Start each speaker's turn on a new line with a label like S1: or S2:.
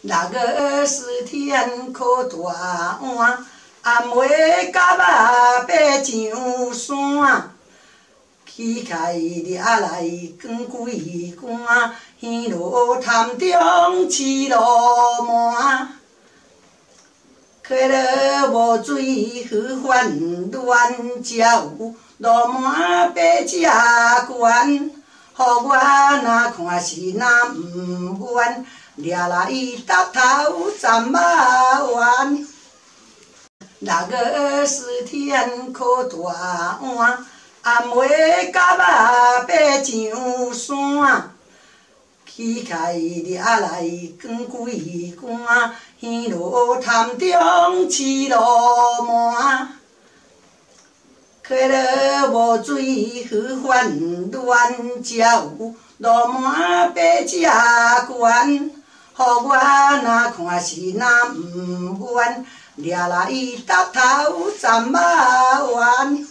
S1: 那个是天可大碗，暗暝甲肉爬上山。起开掠来光几竿，耳落潭中刺落满。溪落无水好烦乱，才有路满爬只悬。予我若看是若毋愿，掠来搭头斩肉丸。那个是天可大碗，暗暝甲肉爬上山。起开掠来光几竿，耳落潭中刺落满。溪落无水好烦乱，才有路满爬只悬。予我若看是若毋愿，掠来搭头斩肉丸。